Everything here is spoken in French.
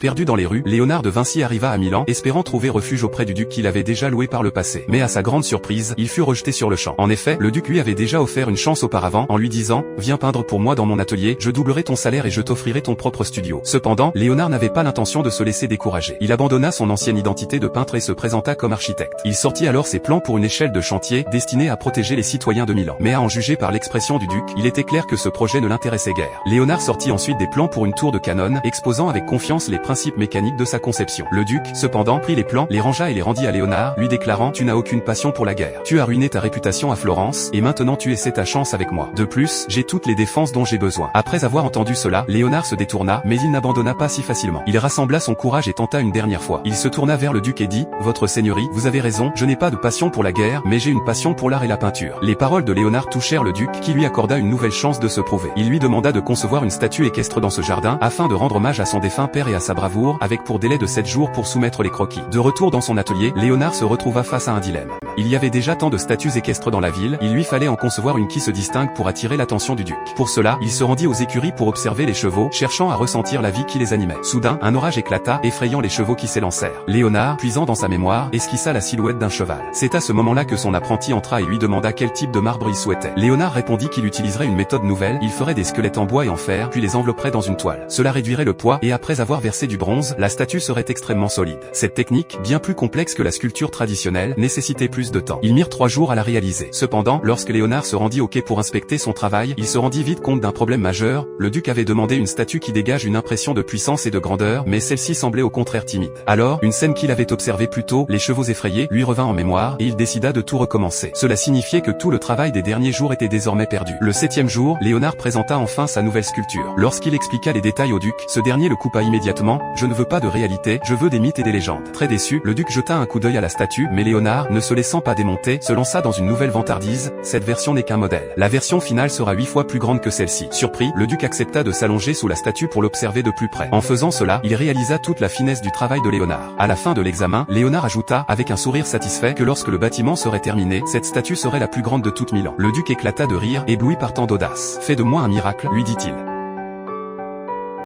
Perdu dans les rues, Léonard de Vinci arriva à Milan, espérant trouver refuge auprès du duc qu'il avait déjà loué par le passé. Mais à sa grande surprise, il fut rejeté sur le champ. En effet, le duc lui avait déjà offert une chance auparavant, en lui disant « Viens peindre pour moi dans mon atelier, je doublerai ton salaire et je t'offrirai ton propre studio ». Cependant, Léonard n'avait pas l'intention de se laisser décourager. Il abandonna son ancienne identité de peintre et se présenta comme architecte. Il sortit alors ses plans pour une échelle de chantier, destinée à protéger les citoyens de Milan. Mais à en juger par l'expression du duc, il était clair que ce projet ne l'intéressait guère. Léonard sortit ensuite des plans pour une tour de canon, exposant avec confiance les principes mécaniques de sa conception. Le duc, cependant, prit les plans, les rangea et les rendit à Léonard, lui déclarant « Tu n'as aucune passion pour la guerre. Tu as ruiné ta réputation à Florence, et maintenant tu essaies ta chance avec moi. De plus, j'ai toutes les défenses dont j'ai besoin. » Après avoir entendu cela, Léonard se détourna, mais il n'abandonna pas si facilement. Il rassembla son courage et tenta une dernière fois. Il se tourna vers le duc et dit « Votre seigneurie, vous avez raison, je n'ai pas de passion pour la guerre, mais j'ai une passion pour l'art et la peinture. » Les paroles de Léonard touchèrent le duc, qui lui accorda une nouvelle chance de se prouver. Il lui demanda de concevoir une statue équestre dans ce jardin, afin de rendre hommage à son défunt père et à sa bravoure, avec pour délai de 7 jours pour soumettre les croquis. De retour dans son atelier, Léonard se retrouva face à un dilemme. Il y avait déjà tant de statues équestres dans la ville, il lui fallait en concevoir une qui se distingue pour attirer l'attention du duc. Pour cela, il se rendit aux écuries pour observer les chevaux, cherchant à ressentir la vie qui les animait. Soudain, un orage éclata, effrayant les chevaux qui s'élancèrent. Léonard, puisant dans sa mémoire, esquissa la silhouette d'un cheval. C'est à ce moment-là que son apprenti entra et lui demanda quel type de marbre il souhaitait. Léonard répondit qu'il utiliserait une méthode nouvelle, il ferait des squelettes en bois et en fer, puis les envelopperait dans une toile. Cela réduirait le poids, et après avoir versé du bronze, la statue serait extrêmement solide. Cette technique, bien plus complexe que la sculpture traditionnelle, nécessitait plus de temps. Ils mirent 3 jours à la réaliser. Cependant, lorsque Léonard se rendit au quai pour inspecter son travail, il se rendit vite compte d'un problème majeur. Le duc avait demandé une statue qui dégage une impression de puissance et de grandeur, mais celle-ci semblait au contraire timide. Alors, une scène qu'il avait observée plus tôt, les chevaux effrayés, lui revint en mémoire, et il décida de tout recommencer. Cela signifiait que tout le travail des derniers jours était désormais perdu. Le 7e jour, Léonard présenta enfin sa nouvelle sculpture. Lorsqu'il expliqua les détails au duc, ce dernier le coupa immédiatement. « Je ne veux pas de réalité, je veux des mythes et des légendes. » Très déçu, le duc jeta un coup d'œil à la statue, mais Léonard, ne se laissant pas démonter, se lança dans une nouvelle vantardise. Cette version n'est qu'un modèle. La version finale sera 8 fois plus grande que celle-ci. Surpris, le duc accepta de s'allonger sous la statue pour l'observer de plus près. En faisant cela, il réalisa toute la finesse du travail de Léonard. À la fin de l'examen, Léonard ajouta, avec un sourire satisfait, que lorsque le bâtiment serait terminé, cette statue serait la plus grande de toute Milan. Le duc éclata de rire, ébloui par tant d'audace. « Fais de moi un miracle, lui dit-il.